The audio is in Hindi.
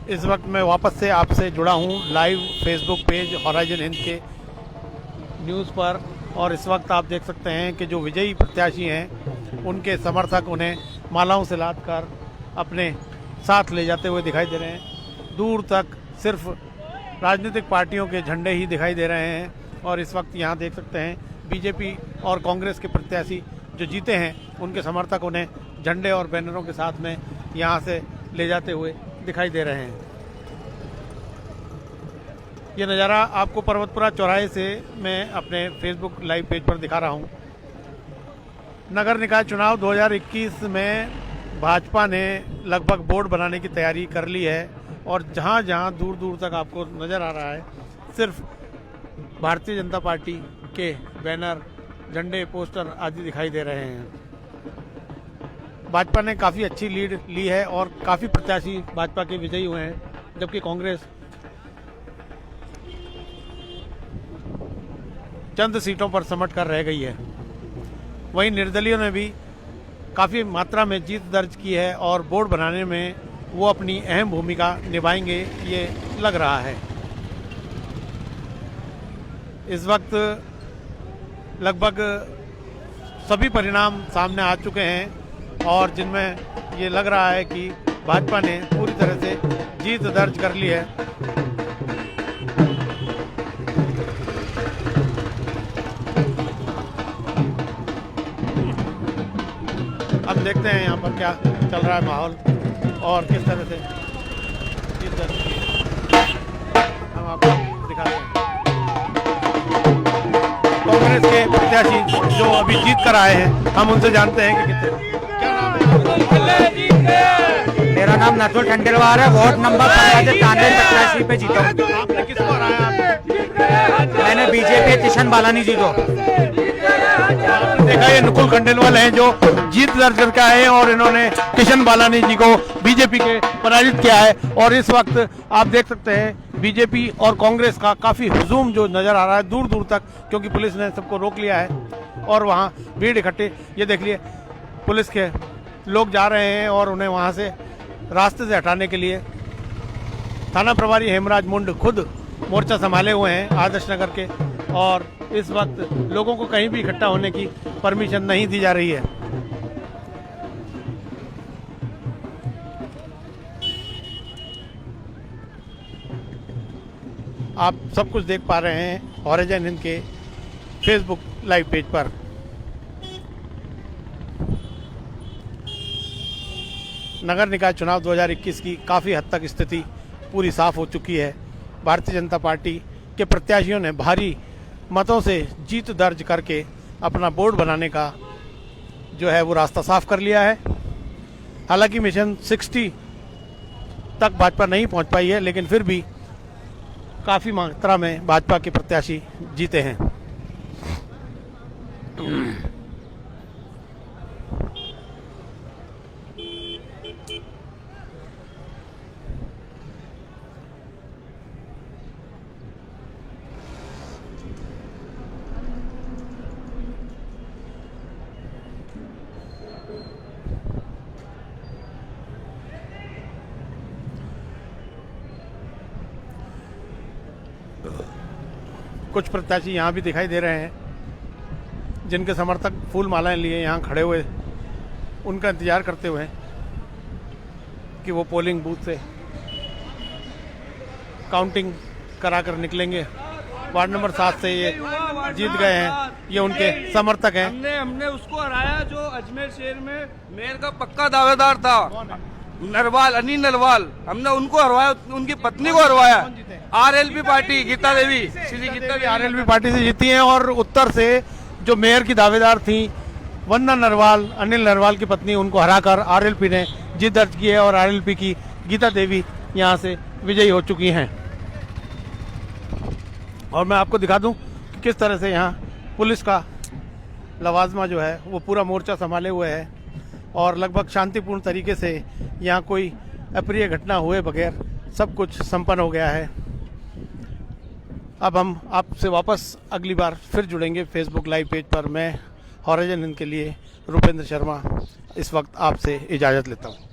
इस वक्त मैं वापस से आपसे जुड़ा हूं live Facebook page horizon Hind के न्यूज़ पर। और इस वक्त आप देख सकते हैं कि जो विजयी प्रत्याशी हैं उनके समर्थक उन्हें मालाओं से लाद कर अपने साथ ले जाते हुए दिखाई दे रहे हैं। दूर तक सिर्फ राजनीतिक पार्टियों के झंडे ही दिखाई दे रहे हैं। और इस वक्त यहाँ देख सकते हैं बीजेपी और कांग्रेस के प्रत्याशी जो जीते हैं उनके समर्थक उन्हें झंडे और बैनरों के साथ में यहाँ से ले जाते हुए दिखाई दे रहे हैं। ये नज़ारा आपको पर्वतपुरा चौराहे से मैं अपने फेसबुक लाइव पेज पर दिखा रहा हूँ। नगर निकाय चुनाव 2021 में भाजपा ने लगभग बोर्ड बनाने की तैयारी कर ली है और जहाँ जहाँ दूर दूर तक आपको नज़र आ रहा है सिर्फ भारतीय जनता पार्टी के बैनर, झंडे, पोस्टर आदि दिखाई दे रहे हैं। भाजपा ने काफ़ी अच्छी लीड ली है और काफ़ी प्रत्याशी भाजपा के विजयी हुए हैं, जबकि कांग्रेस चंद सीटों पर सिमट कर रह गई है। वहीं निर्दलीयों ने भी काफ़ी मात्रा में जीत दर्ज की है और बोर्ड बनाने में वो अपनी अहम भूमिका निभाएंगे ये लग रहा है। इस वक्त लगभग सभी परिणाम सामने आ चुके हैं और जिनमें ये लग रहा है कि भाजपा ने पूरी तरह से जीत दर्ज कर ली है। अब देखते हैं यहाँ पर क्या चल रहा है माहौल और किस तरह से जीत दर्ज की है, हम आपको दिखाते हैं। कांग्रेस के प्रत्याशी जो अभी जीत कर आए हैं हम उनसे जानते हैं कि कितने। क्या नाम है? मेरा नाम नथुल खंडेलवाल है। वोट नंबर 1593 पे जीता हूँ। आपने किसको हराया? मैंने बीजेपी किशन बालानी जी को। देखा ये नकुल खंडेलवाल हैं जो जीत दर्ज करके आए हैं और इन्होंने किशन बालानी जी को बीजेपी के पराजित किया है। और इस वक्त आप देख सकते हैं बीजेपी और कांग्रेस का काफ़ी हुजूम जो नज़र आ रहा है दूर दूर तक, क्योंकि पुलिस ने सबको रोक लिया है और वहाँ भीड़ इकट्ठी। ये देख लिए पुलिस के लोग जा रहे हैं और उन्हें वहाँ से रास्ते से हटाने के लिए थाना प्रभारी हेमराज मुंड खुद मोर्चा संभाले हुए हैं आदर्श नगर के। और इस वक्त लोगों को कहीं भी इकट्ठा होने की परमिशन नहीं दी जा रही है। आप सब कुछ देख पा रहे हैं हॉराइजन हिंद के फेसबुक लाइव पेज पर। नगर निकाय चुनाव 2021 की काफ़ी हद तक स्थिति पूरी साफ हो चुकी है। भारतीय जनता पार्टी के प्रत्याशियों ने भारी मतों से जीत दर्ज करके अपना बोर्ड बनाने का जो है वो रास्ता साफ कर लिया है। हालांकि मिशन 60 तक भाजपा नहीं पहुंच पाई है, लेकिन फिर भी काफ़ी मात्रा में भाजपा के प्रत्याशी जीते हैं। कुछ प्रत्याशी यहाँ भी दिखाई दे रहे हैं जिनके समर्थक फूल मालाएं लिए यहाँ खड़े हुए उनका इंतजार करते हुए कि वो पोलिंग बूथ से काउंटिंग कराकर निकलेंगे। वार्ड नंबर 7 से ये जीत गए हैं, ये उनके समर्थक हैं। हमने उसको हराया जो अजमेर शहर में मेयर का पक्का दावेदार था, नरवाल, अनिल नरवाल। हमने उनको हरवाया, उनकी पत्नी को हरवाया। आरएलपी पार्टी गीता देवी, श्री गीता देवी आरएलपी पार्टी से जीती हैं। और उत्तर से जो मेयर की दावेदार थी वंदना नरवाल, अनिल नरवाल की पत्नी, उनको हराकर आरएलपी ने जीत दर्ज की है और आरएलपी की गीता देवी यहाँ से विजयी हो चुकी हैं। और मैं आपको दिखा दूं कि किस तरह से यहाँ पुलिस का लवाजमा जो है वो पूरा मोर्चा संभाले हुए है और लगभग शांतिपूर्ण तरीके से यहाँ कोई अप्रिय घटना हुए बगैर सब कुछ संपन्न हो गया है। अब हम आपसे वापस अगली बार फिर जुड़ेंगे फेसबुक लाइव पेज पर। मैं हॉराइजन हिंद के लिए रुपेंद्र शर्मा इस वक्त आपसे इजाज़त लेता हूँ।